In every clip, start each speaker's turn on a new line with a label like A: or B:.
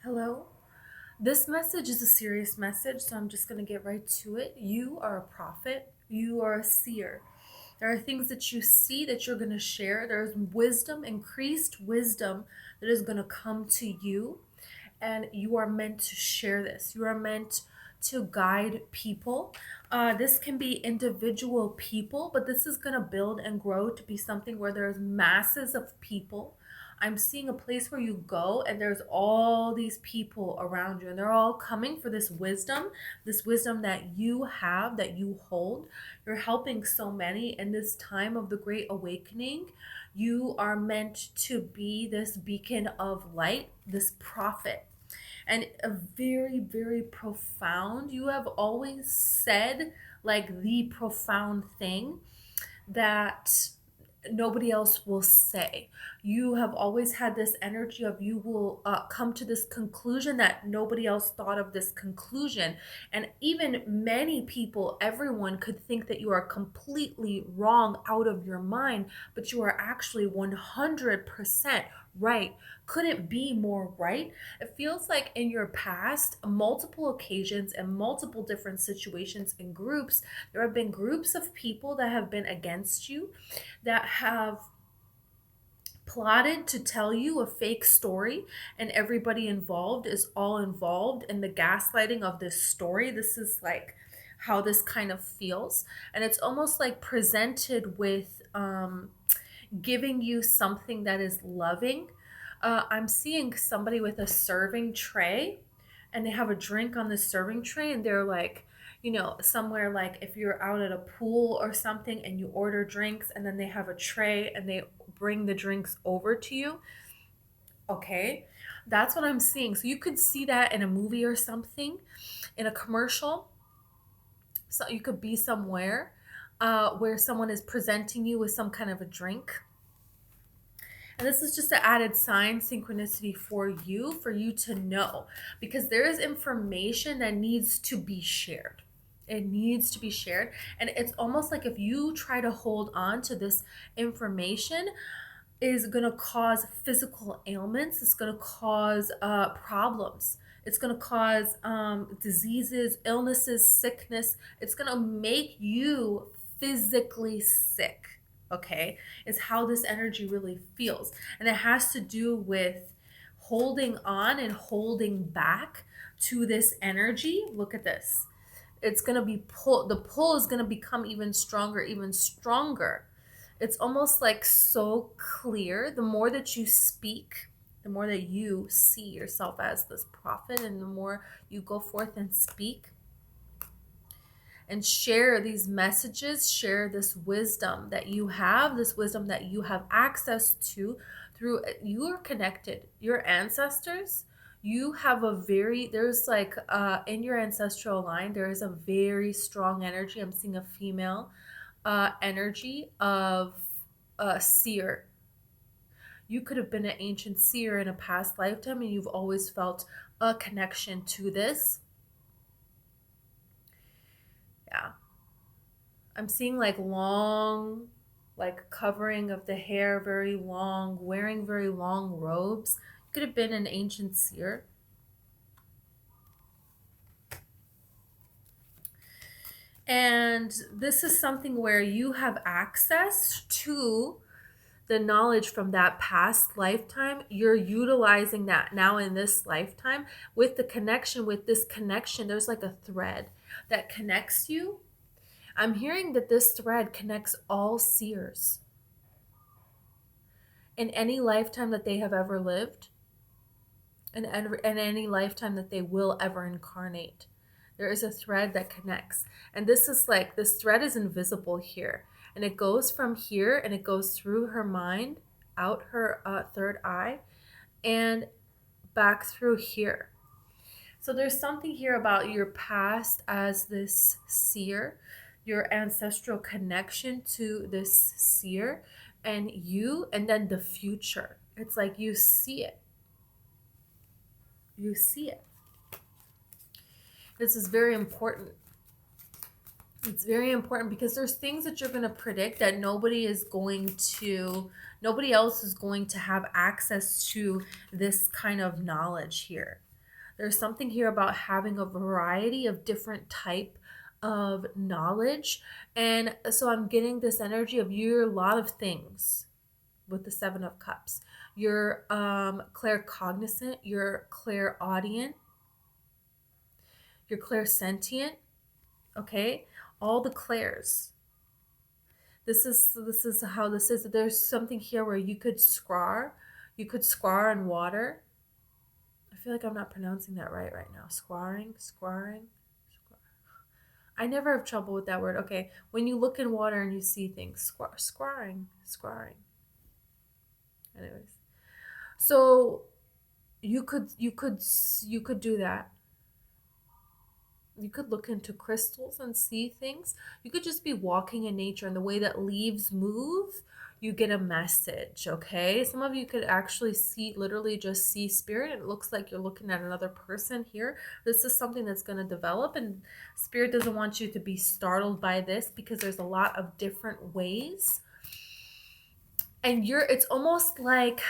A: Hello. This message is a serious message, so I'm just going to get right to it. You are a prophet, you are a seer. There are things that you see that you're going to share. There's wisdom, increased wisdom that is going to come to you, and you are meant to share this. You are meant to guide people. This can be individual people, but this is going to build and grow to be something where there's masses of people. I'm seeing a place where you go and there's all these people around you, and they're all coming for this wisdom that you have, that you hold. You're helping so many in this time of the Great Awakening. You are meant to be this beacon of light, this prophet, and a very, very profound. You have always said like the profound thing that nobody else will say. You have always had this energy of you will come to this conclusion that nobody else thought of this conclusion. And even many people, everyone could think that you are completely wrong out of your mind, but you are actually 100% right. Couldn't be more right. It feels like in your past, multiple occasions and multiple different situations and groups, there have been groups of people that have been against you, that have plotted to tell you a fake story, and everybody involved is all involved in the gaslighting of this story. This is like how this kind of feels, and it's almost like presented with giving you something that is loving. I'm seeing somebody with a serving tray, and they have a drink on the serving tray, and they're like, somewhere, like if you're out at a pool or something and you order drinks, and then they have a tray and they bring the drinks over to you. Okay, that's what I'm seeing. So you could see that in a movie or something, in a commercial. So you could be somewhere where someone is presenting you with some kind of a drink, and this is just an added sign, synchronicity for you to know, because there is information that needs to be shared. It needs to be shared. And it's almost like if you try to hold on to this information, is going to cause physical ailments. It's going to cause problems. It's going to cause diseases, illnesses, sickness. It's going to make you physically sick. Okay, is how this energy really feels. And it has to do with holding on and holding back to this energy. Look at this. It's going to be the pull is going to become even stronger, even stronger. It's almost like so clear. The more that you speak, the more that you see yourself as this prophet, and the more you go forth and speak and share these messages, share this wisdom that you have, this wisdom that you have access to through, you are connected. Your ancestors, you have a very, there's like in your ancestral line, there is a very strong energy. I'm seeing a female energy of a seer. You could have been an ancient seer in a past lifetime, and you've always felt a connection to this. Yeah. I'm seeing like long, like covering of the hair, very long, wearing very long robes. You could have been an ancient seer. And this is something where you have access to the knowledge from that past lifetime. You're utilizing that now in this lifetime with the connection, with this connection. There's like a thread that connects you. I'm hearing that this thread connects all seers in any lifetime that they have ever lived, and any lifetime that they will ever incarnate. There is a thread that connects. And this is like, this thread is invisible here. And it goes from here and it goes through her mind, out her third eye, and back through here. So there's something here about your past as this seer, your ancestral connection to this seer, and you, and then the future. It's like you see it. You see it. This is very important. It's very important because there's things that you're going to predict that nobody else is going to have access to this kind of knowledge here. There's something here about having a variety of different type of knowledge. And so I'm getting this energy of you're a lot of things with the Seven of Cups. You're claircognizant, you're clairaudient, you're clairsentient, okay? All the clairs. This is how this is. There's something here where you could scrar in water. I feel like I'm not pronouncing that right now. Squaring. I never have trouble with that word. Okay, when you look in water and you see things, squaring. Anyways, so you could do that. You could look into crystals and see things. You could just be walking in nature, and the way that leaves move, you get a message, okay? Some of you could actually see, literally just see spirit. It looks like you're looking at another person here. This is something that's going to develop, and spirit doesn't want you to be startled by this because there's a lot of different ways. And it's almost like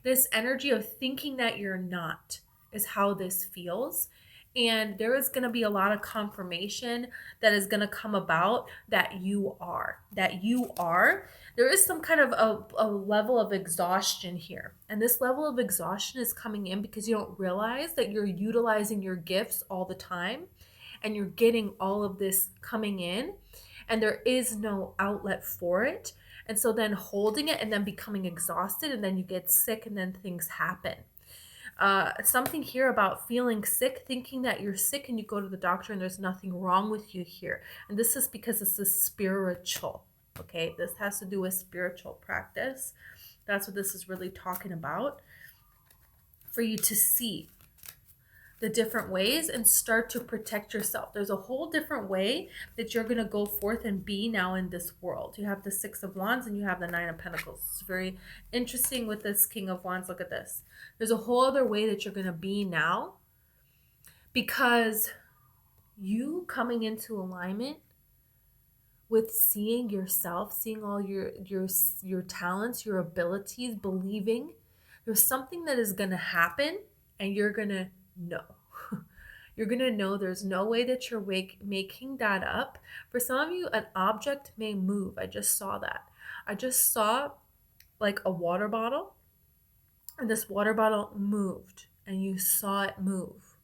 A: this energy of thinking that you're not is how this feels. And there is going to be a lot of confirmation that is going to come about that you are. There is some kind of a level of exhaustion here. And this level of exhaustion is coming in because you don't realize that you're utilizing your gifts all the time. And you're getting all of this coming in. And there is no outlet for it. And so then holding it and then becoming exhausted, and then you get sick, and then things happen. Something here about feeling sick, thinking that you're sick, and you go to the doctor and there's nothing wrong with you here. And this is because this is spiritual, okay? This has to do with spiritual practice. That's what this is really talking about. For you to see the different ways and start to protect yourself. There's a whole different way that you're going to go forth and be now in this world. You have the Six of Wands and you have the Nine of Pentacles. It's very interesting with this King of Wands. Look at this. There's a whole other way that you're going to be now, because you coming into alignment with seeing yourself, seeing all your talents, your abilities, believing there's something that is going to happen, and you're going to know. You're going to know there's no way that you're making that up. For some of you, an object may move. I just saw that. I just saw like a water bottle, and this water bottle moved, and you saw it move.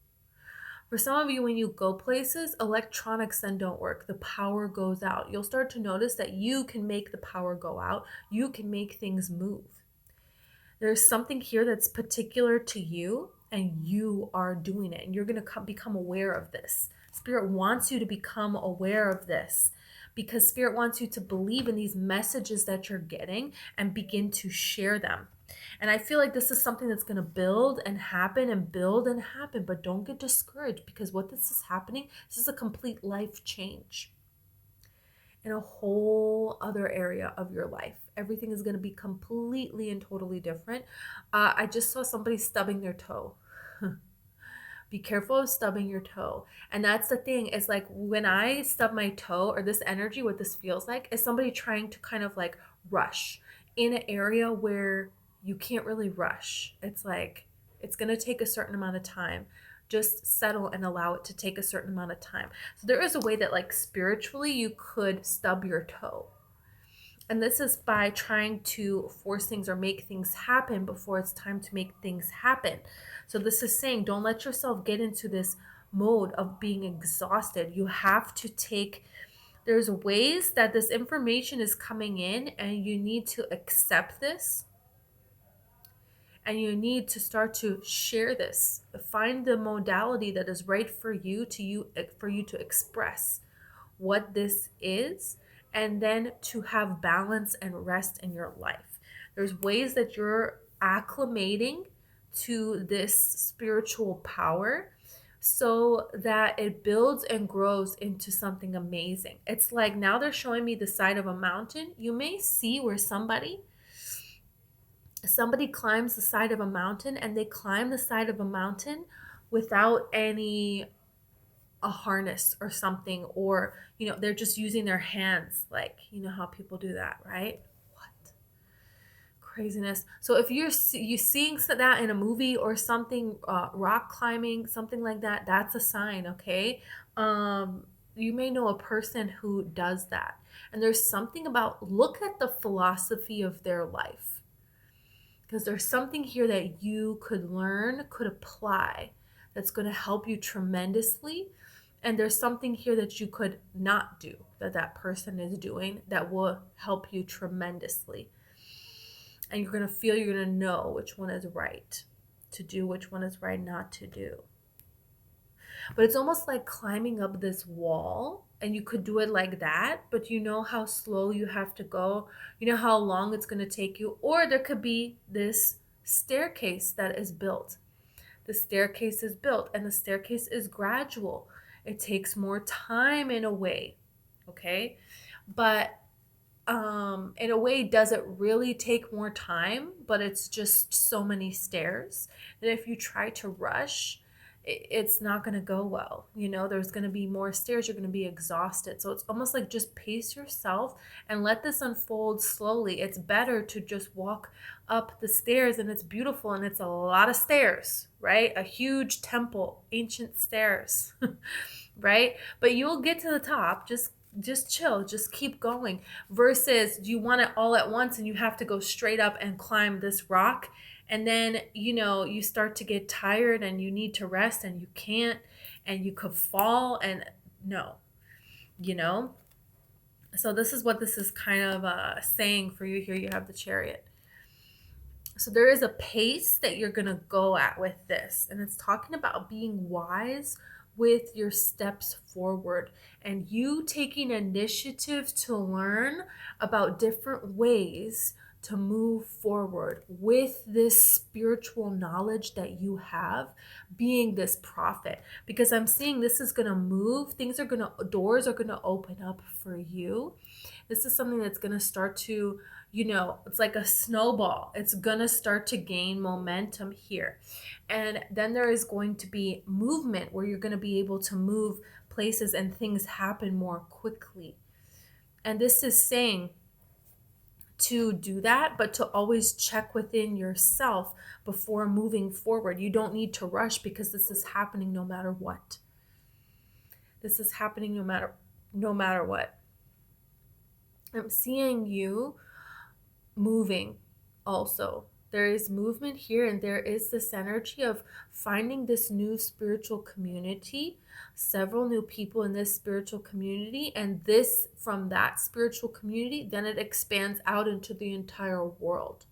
A: For some of you, when you go places, electronics then don't work. The power goes out. You'll start to notice that you can make the power go out. You can make things move. There's something here that's particular to you, and you are doing it, and you're going to become aware of this. Spirit wants you to become aware of this, because Spirit wants you to believe in these messages that you're getting and begin to share them. And I feel like this is something that's going to build and happen and build and happen, but don't get discouraged, because what this is happening, this is a complete life change in a whole other area of your life. Everything is going to be completely and totally different. I just saw somebody stubbing their toe. Be careful of stubbing your toe. And that's the thing, is like when I stub my toe, or this energy, what this feels like is somebody trying to kind of like rush in an area where you can't really rush. It's like, it's going to take a certain amount of time. Just settle and allow it to take a certain amount of time. So there is a way that like spiritually you could stub your toe. And this is by trying to force things or make things happen before it's time to make things happen. So this is saying, don't let yourself get into this mode of being exhausted. You have to there's ways that this information is coming in, and you need to accept this. And you need to start to share this. Find the modality that is right for you to express what this is, and then to have balance and rest in your life. There's ways that you're acclimating to this spiritual power so that it builds and grows into something amazing. It's like now they're showing me the side of a mountain. You may see where somebody climbs the side of a mountain, and they climb the side of a mountain without a harness or something, or they're just using their hands, like how people do that, right? What Craziness. So if you seeing that in a movie or something, rock climbing, something like that, that's a sign, okay? You may know a person who does that. And there's something about, look at the philosophy of their life. Because there's something here that you could learn, could apply, that's going to help you tremendously. And there's something here that you could not do, that that person is doing, that will help you tremendously. And you're going to feel, you're going to know which one is right to do, which one is right not to do. But it's almost like climbing up this wall, and you could do it like that, but you know how slow you have to go, you know how long it's going to take you. Or there could be this staircase that is built. The staircase is built, and the staircase is gradual. It takes more time in a way, okay? But in a way, does it really take more time? But it's just so many stairs that if you try to rush, it's not going to go well. You know, there's going to be more stairs. You're going to be exhausted. So it's almost like just pace yourself and let this unfold slowly. It's better to just walk up the stairs, and it's beautiful, and it's a lot of stairs, right? A huge temple, ancient stairs, right? But you'll get to the top. Just chill, just keep going, versus you want it all at once and you have to go straight up and climb this rock, and then you start to get tired and you need to rest and you can't, and you could fall, and no, so this is what this is kind of saying for you here. You have the Chariot. So there is a pace that you're going to go at with this, and it's talking about being wise with your steps forward, and you taking initiative to learn about different ways to move forward with this spiritual knowledge that you have, being this prophet. Because I'm seeing this is going to move, doors are going to open up for you. This is something that's going to start to, it's like a snowball. It's going to start to gain momentum here. And then there is going to be movement where you're going to be able to move places and things happen more quickly. And this is saying to do that, but to always check within yourself before moving forward. You don't need to rush, because this is happening no matter what. This is happening no matter what. I'm seeing you moving also. There is movement here, and there is this energy of finding this new spiritual community, several new people in this spiritual community, and this from that spiritual community, then it expands out into the entire world.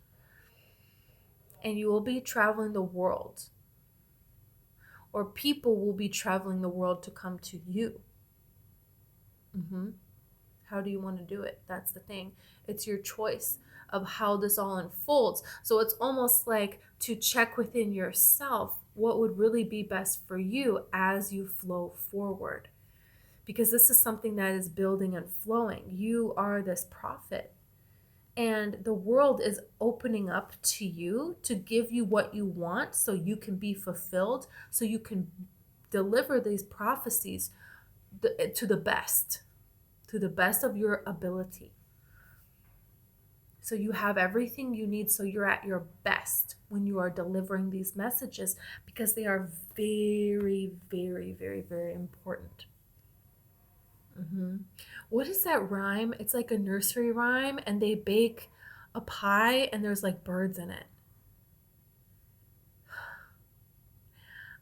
A: And you will be traveling the world, or people will be traveling the world to come to you. How do you want to do it? That's the thing. It's your choice of how this all unfolds. So it's almost like to check within yourself what would really be best for you as you flow forward. Because this is something that is building and flowing. You are this prophet. And the world is opening up to you to give you what you want, so you can be fulfilled, so you can deliver these prophecies to the best of your ability. So you have everything you need, so you're at your best when you are delivering these messages, because they are very, very, very, very important. What is that rhyme? It's like a nursery rhyme, and they bake a pie and there's like birds in it.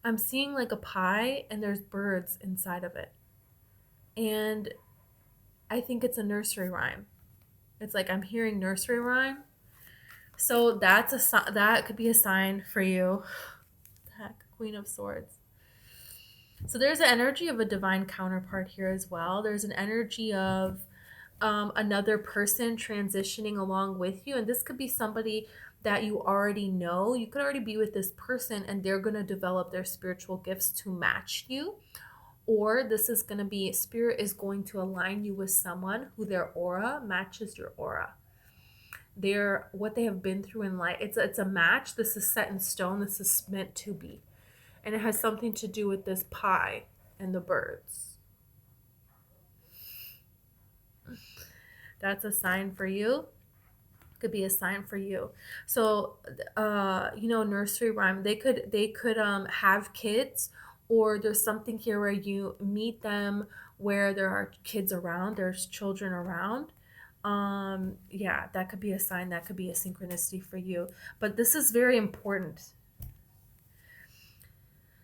A: I'm seeing like a pie and there's birds inside of it. And I think it's a nursery rhyme. It's like I'm hearing nursery rhyme. So that could be a sign for you. Heck, Queen of Swords. So there's an energy of a divine counterpart here as well. There's an energy of another person transitioning along with you. And this could be somebody that you already know. You could already be with this person, and they're going to develop their spiritual gifts to match you. Or this is going to be, spirit is going to align you with someone who their aura matches your aura. What they have been through in life. It's a match. This is set in stone. This is meant to be. And it has something to do with this pie and the birds. That's a sign for you. Could be a sign for you. So nursery rhyme, they could have kids, or there's something here where you meet them where there are kids around, there's children around. Yeah, that could be a sign, that could be a synchronicity for you. But this is very important.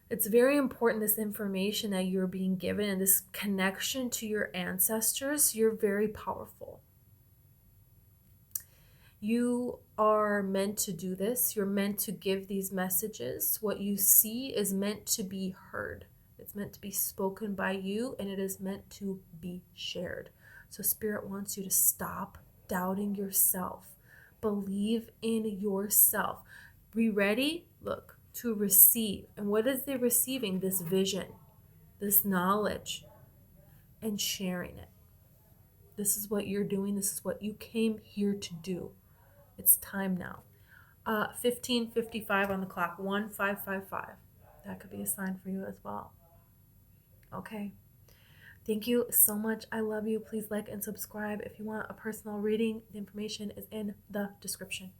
A: It's very important, this information that you're being given and this connection to your ancestors. You're very powerful. You are meant to do this. You're meant to give these messages. What you see is meant to be heard. It's meant to be spoken by you, and it is meant to be shared. So Spirit wants you to stop doubting yourself. Believe in yourself. Be ready, look, to receive. And what is they receiving? This vision, this knowledge, and sharing it. This is what you're doing. This is what you came here to do. It's time now. 15:55 on the clock. 1555. That could be a sign for you as well. Okay. Thank you so much. I love you. Please like and subscribe. If you want a personal reading, the information is in the description.